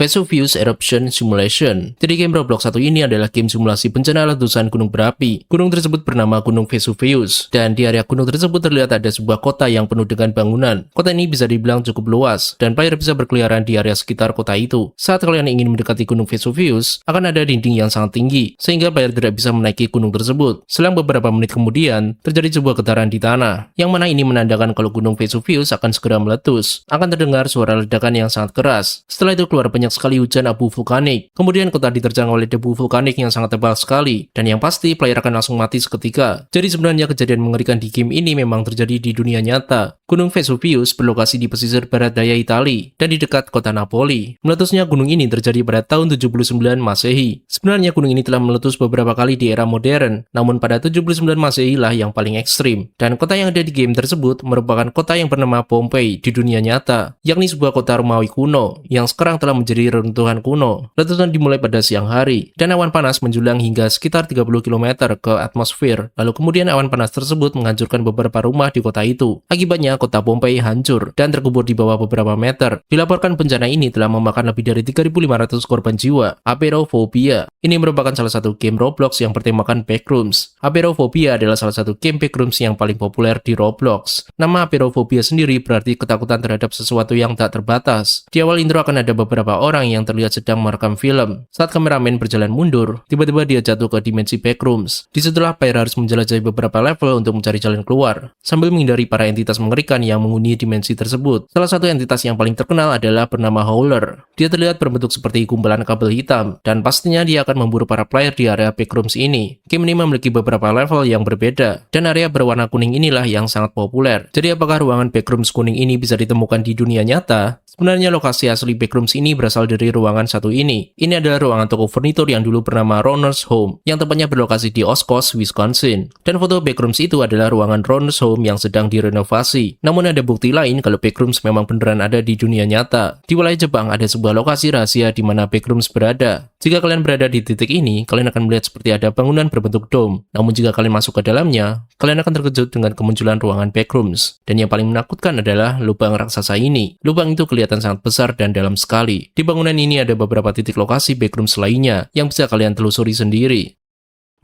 Vesuvius Eruption Simulation. Jadi game Roblox 1 ini adalah game simulasi bencana letusan gunung berapi. Gunung tersebut bernama Gunung Vesuvius, dan di area gunung tersebut terlihat ada sebuah kota yang penuh dengan bangunan. Kota ini bisa dibilang cukup luas, dan player bisa berkeliaran di area sekitar kota itu. Saat kalian ingin mendekati Gunung Vesuvius, akan ada dinding yang sangat tinggi, sehingga player tidak bisa menaiki gunung tersebut. Selang beberapa menit kemudian, terjadi sebuah getaran di tanah, yang mana ini menandakan kalau Gunung Vesuvius akan segera meletus. Akan terdengar suara ledakan yang sangat keras. Setelah itu keluar banyak sekali hujan abu vulkanik. Kemudian kota diterjang oleh debu vulkanik yang sangat tebal sekali, dan yang pasti player akan langsung mati seketika. Jadi sebenarnya kejadian mengerikan di game ini memang terjadi di dunia nyata. Gunung Vesuvius berlokasi di pesisir barat daya Italia dan di dekat kota Napoli. Meletusnya gunung ini terjadi pada tahun 79 Masehi. Sebenarnya gunung ini telah meletus beberapa kali di era modern, namun pada 79 Masehi lah yang paling ekstrim. Dan kota yang ada di game tersebut merupakan kota yang bernama Pompei di dunia nyata, yakni sebuah kota Romawi kuno yang sekarang telah menjadi reruntuhan kuno. Letusan dimulai pada siang hari, dan awan panas menjulang hingga sekitar 30 km ke atmosfer. Lalu kemudian awan panas tersebut menghancurkan beberapa rumah di kota itu. Akibatnya kota Pompei hancur dan terkubur di bawah beberapa meter. Dilaporkan bencana ini telah memakan lebih dari 3.500 korban jiwa. Aperophobia ini merupakan salah satu game Roblox yang bertemakan backrooms. Aperophobia adalah salah satu game backrooms yang paling populer di Roblox. Nama aperophobia sendiri berarti ketakutan terhadap sesuatu yang tak terbatas. Di awal intro akan ada beberapa orang yang terlihat sedang merekam film. Saat kameramen berjalan mundur, tiba-tiba dia jatuh ke dimensi backrooms. Disitulah player harus menjelajahi beberapa level untuk mencari jalan keluar, sambil menghindari para entitas mengerikan yang menghuni dimensi tersebut. Salah satu entitas yang paling terkenal adalah bernama Howler. Dia terlihat berbentuk seperti kumpulan kabel hitam, dan pastinya dia akan memburu para player di area backrooms ini. Game ini memiliki beberapa level yang berbeda, dan area berwarna kuning inilah yang sangat populer. Jadi apakah ruangan backrooms kuning ini bisa ditemukan di dunia nyata? Sebenarnya lokasi asli backrooms ini berasal dari ruangan satu ini. Ini adalah ruangan toko furnitur yang dulu bernama Ronner's Home, yang tepatnya berlokasi di Oshkosh, Wisconsin. Dan foto backrooms itu adalah ruangan Ronner's Home yang sedang direnovasi. Namun ada bukti lain kalau backrooms memang beneran ada di dunia nyata. Di wilayah Jepang ada sebuah lokasi rahasia di mana backrooms berada. Jika kalian berada di titik ini, kalian akan melihat seperti ada bangunan berbentuk dome. Namun jika kalian masuk ke dalamnya, kalian akan terkejut dengan kemunculan ruangan backrooms. Dan yang paling menakutkan adalah lubang raksasa ini. Lubang itu kelihatan sangat besar dan dalam sekali. Di bangunan ini ada beberapa titik lokasi backrooms lainnya yang bisa kalian telusuri sendiri.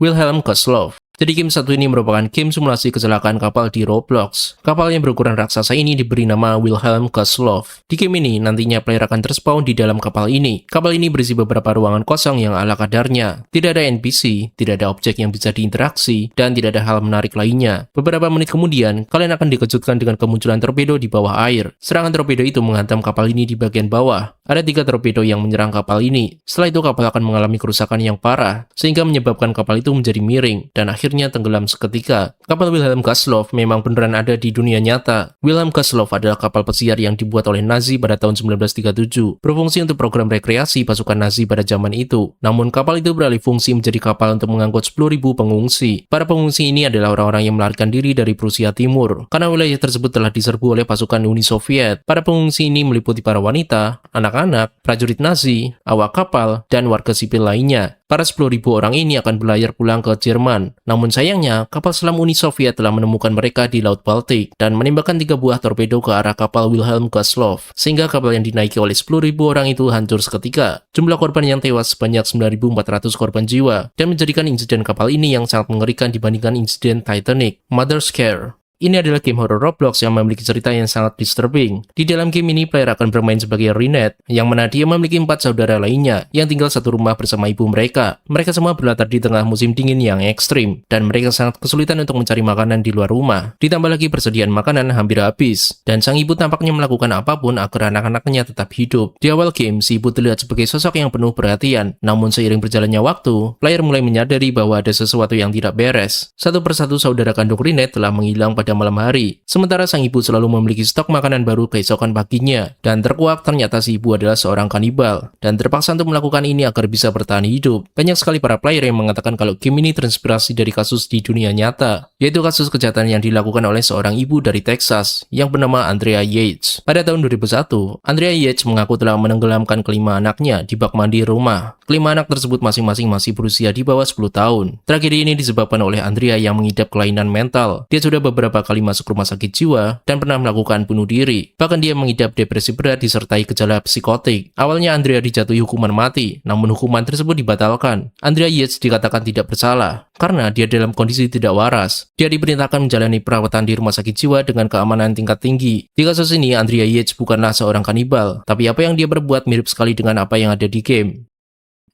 Wilhelm Gustloff. Jadi game satu ini merupakan game simulasi kecelakaan kapal di Roblox. Kapal yang berukuran raksasa ini diberi nama Wilhelm Gustloff. Di game ini, nantinya player akan terspawn di dalam kapal ini. Kapal ini berisi beberapa ruangan kosong yang ala kadarnya. Tidak ada NPC, tidak ada objek yang bisa diinteraksi, dan tidak ada hal menarik lainnya. Beberapa menit kemudian, kalian akan dikejutkan dengan kemunculan torpedo di bawah air. Serangan torpedo itu menghantam kapal ini di bagian bawah. Ada 3 torpedo yang menyerang kapal ini. Setelah itu kapal akan mengalami kerusakan yang parah, sehingga menyebabkan kapal itu menjadi miring, dan akhirnya tenggelam seketika. Kapal Wilhelm Gustloff memang beneran ada di dunia nyata. Wilhelm Gustloff adalah kapal pesiar yang dibuat oleh Nazi pada tahun 1937, berfungsi untuk program rekreasi pasukan Nazi pada zaman itu. Namun kapal itu beralih fungsi menjadi kapal untuk mengangkut 10.000 pengungsi. Para pengungsi ini adalah orang-orang yang melarikan diri dari Prusia Timur, karena wilayah tersebut telah diserbu oleh pasukan Uni Soviet. Para pengungsi ini meliputi para wanita, anak-anak, prajurit Nazi, awak kapal, dan warga sipil lainnya. Para 10.000 orang ini akan berlayar pulang ke Jerman. Namun sayangnya, kapal selam Uni Soviet telah menemukan mereka di Laut Baltik dan menembakkan 3 buah torpedo ke arah kapal Wilhelm Gustloff, sehingga kapal yang dinaiki oleh 10.000 orang itu hancur seketika. Jumlah korban yang tewas sebanyak 9.400 korban jiwa, dan menjadikan insiden kapal ini yang sangat mengerikan dibandingkan insiden Titanic. Mother's Care. Ini adalah game horror Roblox yang memiliki cerita yang sangat disturbing. Di dalam game ini, player akan bermain sebagai Rinette, yang mana dia memiliki 4 saudara lainnya yang tinggal satu rumah bersama ibu mereka. Mereka semua berlatar di tengah musim dingin yang ekstrim, dan mereka sangat kesulitan untuk mencari makanan di luar rumah. Ditambah lagi persediaan makanan hampir habis, dan sang ibu tampaknya melakukan apapun agar anak-anaknya tetap hidup. Di awal game, si ibu terlihat sebagai sosok yang penuh perhatian, namun seiring berjalannya waktu, player mulai menyadari bahwa ada sesuatu yang tidak beres. Satu persatu saudara kandung Rinette telah menghilang pada malam hari, sementara sang ibu selalu memiliki stok makanan baru keesokan paginya, dan terkuak ternyata si ibu adalah seorang kanibal, dan terpaksa untuk melakukan ini agar bisa bertahan hidup. Banyak sekali para player yang mengatakan kalau game ini terinspirasi dari kasus di dunia nyata, yaitu kasus kejahatan yang dilakukan oleh seorang ibu dari Texas yang bernama Andrea Yates. Pada tahun 2001, Andrea Yates mengaku telah menenggelamkan kelima anaknya di bak mandi rumah. Kelima anak tersebut masing-masing masih berusia di bawah 10 tahun. Tragedi ini disebabkan oleh Andrea yang mengidap kelainan mental. Dia sudah beberapa beberapa kali masuk rumah sakit jiwa dan pernah melakukan bunuh diri. Bahkan dia mengidap depresi berat disertai gejala psikotik. Awalnya Andrea dijatuhi hukuman mati, namun hukuman tersebut dibatalkan. Andrea Yates dikatakan tidak bersalah karena dia dalam kondisi tidak waras. Dia diperintahkan menjalani perawatan di rumah sakit jiwa dengan keamanan tingkat tinggi. Di kasus ini, Andrea Yates bukanlah seorang kanibal, tapi apa yang dia berbuat mirip sekali dengan apa yang ada di game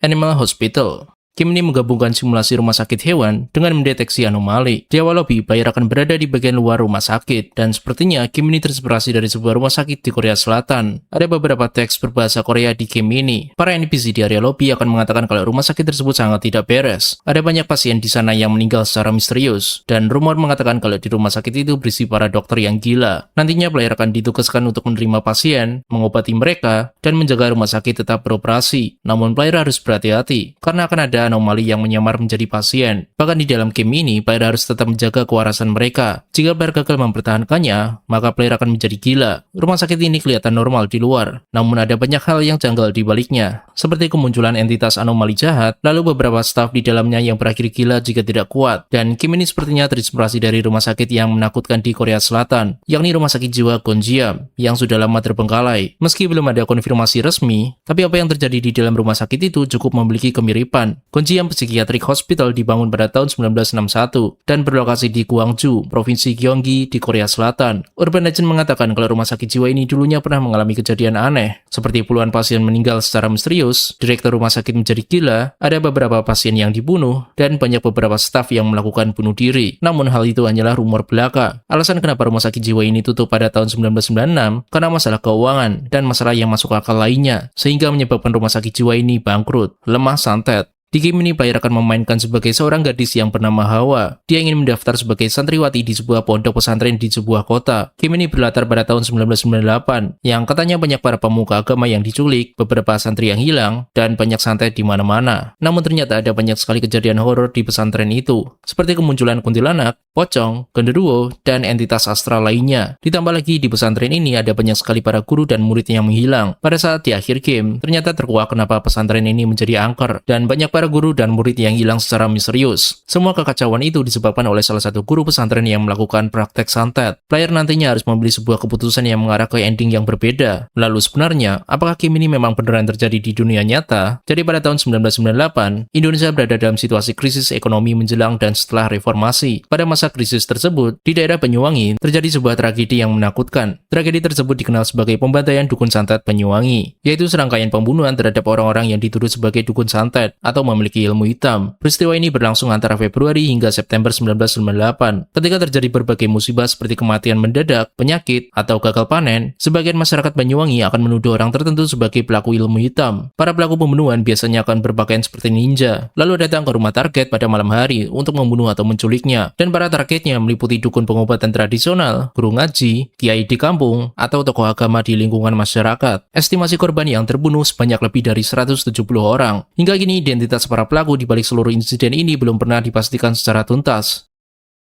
Animal Hospital. Game ini menggabungkan simulasi rumah sakit hewan dengan mendeteksi anomali. Di awal lobby, player akan berada di bagian luar rumah sakit, dan sepertinya game ini terinspirasi dari sebuah rumah sakit di Korea Selatan. Ada beberapa teks berbahasa Korea di game ini. Para NPC di area lobby akan mengatakan kalau rumah sakit tersebut sangat tidak beres. Ada banyak pasien di sana yang meninggal secara misterius, dan rumor mengatakan kalau di rumah sakit itu berisi para dokter yang gila. Nantinya player akan ditugaskan untuk menerima pasien, mengobati mereka, dan menjaga rumah sakit tetap beroperasi. Namun player harus berhati-hati, karena akan ada anomali yang menyamar menjadi pasien. Bahkan di dalam game ini, player harus tetap menjaga kewarasan mereka. Jika player gagal mempertahankannya, maka player akan menjadi gila. Rumah sakit ini kelihatan normal di luar, namun ada banyak hal yang janggal di baliknya, seperti kemunculan entitas anomali jahat, lalu beberapa staf di dalamnya yang berakhir gila jika tidak kuat. Dan game ini sepertinya terinspirasi dari rumah sakit yang menakutkan di Korea Selatan, yakni rumah sakit jiwa Gonjiam, yang sudah lama terbengkalai. Meski belum ada konfirmasi resmi, tapi apa yang terjadi di dalam rumah sakit itu cukup memiliki kemiripan. Gonjiam Psychiatric Hospital dibangun pada tahun 1961 dan berlokasi di Gwangju, Provinsi Gyeonggi di Korea Selatan. Urban Legend mengatakan kalau rumah sakit jiwa ini dulunya pernah mengalami kejadian aneh, seperti puluhan pasien meninggal secara misterius, direktur rumah sakit menjadi gila, ada beberapa pasien yang dibunuh, dan banyak beberapa staf yang melakukan bunuh diri. Namun hal itu hanyalah rumor belaka. Alasan kenapa rumah sakit jiwa ini tutup pada tahun 1996 karena masalah keuangan dan masalah yang masuk akal lainnya, sehingga menyebabkan rumah sakit jiwa ini bangkrut, lemah santet. Di game ini, player akan memainkan sebagai seorang gadis yang bernama Hawa. Dia ingin mendaftar sebagai santriwati di sebuah pondok pesantren di sebuah kota. Game ini berlatar pada tahun 1998, yang katanya banyak para pemuka agama yang diculik, beberapa santri yang hilang, dan banyak santet di mana-mana. Namun ternyata ada banyak sekali kejadian horor di pesantren itu, seperti kemunculan kuntilanak, pocong, genderuwo, dan entitas astral lainnya. Ditambah lagi di pesantren ini ada banyak sekali para guru dan murid yang menghilang. Pada saat di akhir game, ternyata terkuak kenapa pesantren ini menjadi angker, dan banyak para guru dan murid yang hilang secara misterius. Semua kekacauan itu disebabkan oleh salah satu guru pesantren yang melakukan praktek santet. Player nantinya harus membeli sebuah keputusan yang mengarah ke ending yang berbeda. Lalu sebenarnya, apakah game ini memang beneran terjadi di dunia nyata? Jadi pada tahun 1998, Indonesia berada dalam situasi krisis ekonomi menjelang dan setelah reformasi. Pada masa krisis tersebut, di daerah Banyuwangi, terjadi sebuah tragedi yang menakutkan. Tragedi tersebut dikenal sebagai pembantaian dukun santet Banyuwangi, yaitu serangkaian pembunuhan terhadap orang-orang yang dituduh sebagai dukun santet atau memiliki ilmu hitam. Peristiwa ini berlangsung antara Februari hingga September 1998. Ketika terjadi berbagai musibah seperti kematian mendadak, penyakit, atau gagal panen, sebagian masyarakat Banyuwangi akan menuduh orang tertentu sebagai pelaku ilmu hitam. Para pelaku pembunuhan biasanya akan berpakaian seperti ninja, lalu datang ke rumah target pada malam hari untuk membunuh atau menculiknya. Dan para targetnya meliputi dukun pengobatan tradisional, guru ngaji, kiai di kampung, atau tokoh agama di lingkungan masyarakat. Estimasi korban yang terbunuh sebanyak lebih dari 170 orang. Hingga kini identitas para pelaku di balik seluruh insiden ini belum pernah dipastikan secara tuntas.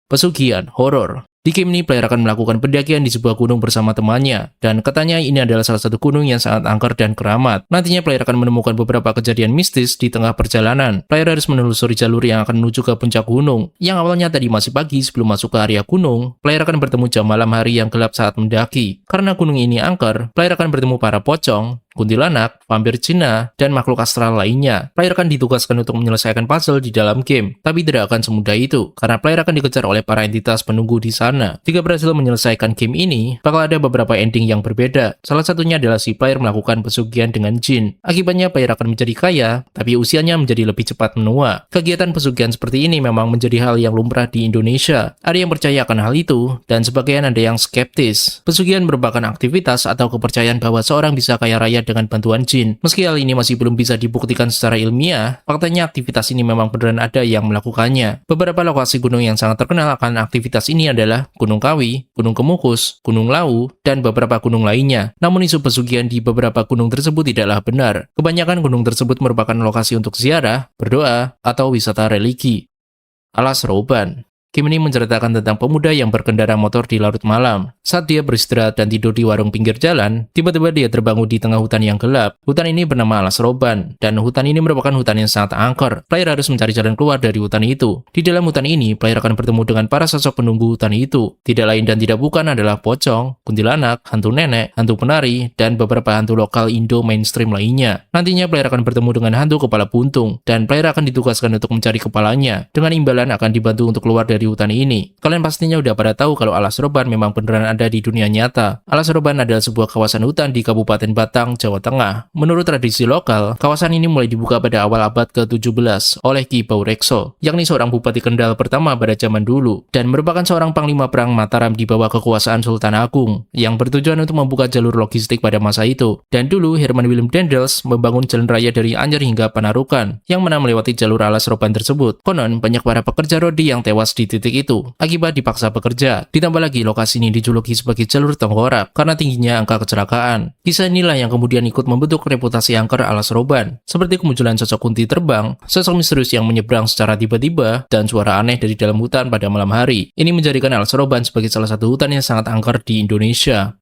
Pesugihan horor. Di game ini, player akan melakukan pendakian di sebuah gunung bersama temannya, dan katanya ini adalah salah satu gunung yang sangat angker dan keramat. Nantinya, player akan menemukan beberapa kejadian mistis di tengah perjalanan. Player harus menelusuri jalur yang akan menuju ke puncak gunung. Yang awalnya tadi masih pagi sebelum masuk ke area gunung, player akan bertemu jam malam hari yang gelap saat mendaki. Karena gunung ini angker, player akan bertemu para pocong, kuntilanak, vampir Cina, dan makhluk astral lainnya. Player akan ditugaskan untuk menyelesaikan puzzle di dalam game, tapi tidak akan semudah itu, karena player akan dikejar oleh para entitas penunggu di sana. Jika berhasil menyelesaikan game ini, bakal ada beberapa ending yang berbeda. Salah satunya adalah si player melakukan pesugihan dengan jin. Akibatnya player akan menjadi kaya, tapi usianya menjadi lebih cepat menua. Kegiatan pesugihan seperti ini memang menjadi hal yang lumrah di Indonesia. Ada yang percaya akan hal itu, dan sebagian ada yang skeptis. Pesugihan merupakan aktivitas atau kepercayaan bahwa seorang bisa kaya raya dengan bantuan jin. Meski hal ini masih belum bisa dibuktikan secara ilmiah, faktanya aktivitas ini memang beneran ada yang melakukannya. Beberapa lokasi gunung yang sangat terkenal akan aktivitas ini adalah Gunung Kawi, Gunung Kemukus, Gunung Lawu, dan beberapa gunung lainnya. Namun isu pesugihan di beberapa gunung tersebut tidaklah benar. Kebanyakan gunung tersebut merupakan lokasi untuk ziarah, berdoa, atau wisata religi. Alas Roban. Game ini menceritakan tentang pemuda yang berkendara motor di larut malam. Saat dia beristirahat dan tidur di warung pinggir jalan, tiba-tiba dia terbangun di tengah hutan yang gelap. Hutan ini bernama Alas Roban, dan hutan ini merupakan hutan yang sangat angker. Player harus mencari jalan keluar dari hutan itu. Di dalam hutan ini, player akan bertemu dengan para sosok penunggu hutan itu. Tidak lain dan tidak bukan adalah pocong, kuntilanak, hantu nenek, hantu penari, dan beberapa hantu lokal Indo mainstream lainnya. Nantinya player akan bertemu dengan hantu kepala buntung, dan player akan ditugaskan untuk mencari kepalanya. Dengan imbalan akan dibantu untuk keluar dari hutan ini. Kalian pastinya udah pada tahu kalau Alas Roban memang beneran ada di dunia nyata. Alas Roban adalah sebuah kawasan hutan di Kabupaten Batang, Jawa Tengah. Menurut tradisi lokal, kawasan ini mulai dibuka pada awal abad ke-17 oleh Ki Baurekso, yakni seorang bupati Kendal pertama pada zaman dulu, dan merupakan seorang panglima perang Mataram di bawah kekuasaan Sultan Agung, yang bertujuan untuk membuka jalur logistik pada masa itu. Dan dulu, Herman Willem Daendels membangun jalan raya dari Anyer hingga Panarukan, yang mana melewati jalur Alas Roban tersebut. Konon, banyak para pekerja rodi yang tewas di titik itu akibat dipaksa bekerja. Ditambah lagi lokasi ini dijuluki sebagai jalur tengkorak karena tingginya angka kecelakaan. Kisah inilah yang kemudian ikut membentuk reputasi angker Alas Roban, seperti kemunculan sosok kunti terbang, sosok misterius yang menyeberang secara tiba-tiba, dan suara aneh dari dalam hutan pada malam hari. Ini menjadikan Alas Roban sebagai salah satu hutan yang sangat angker di Indonesia.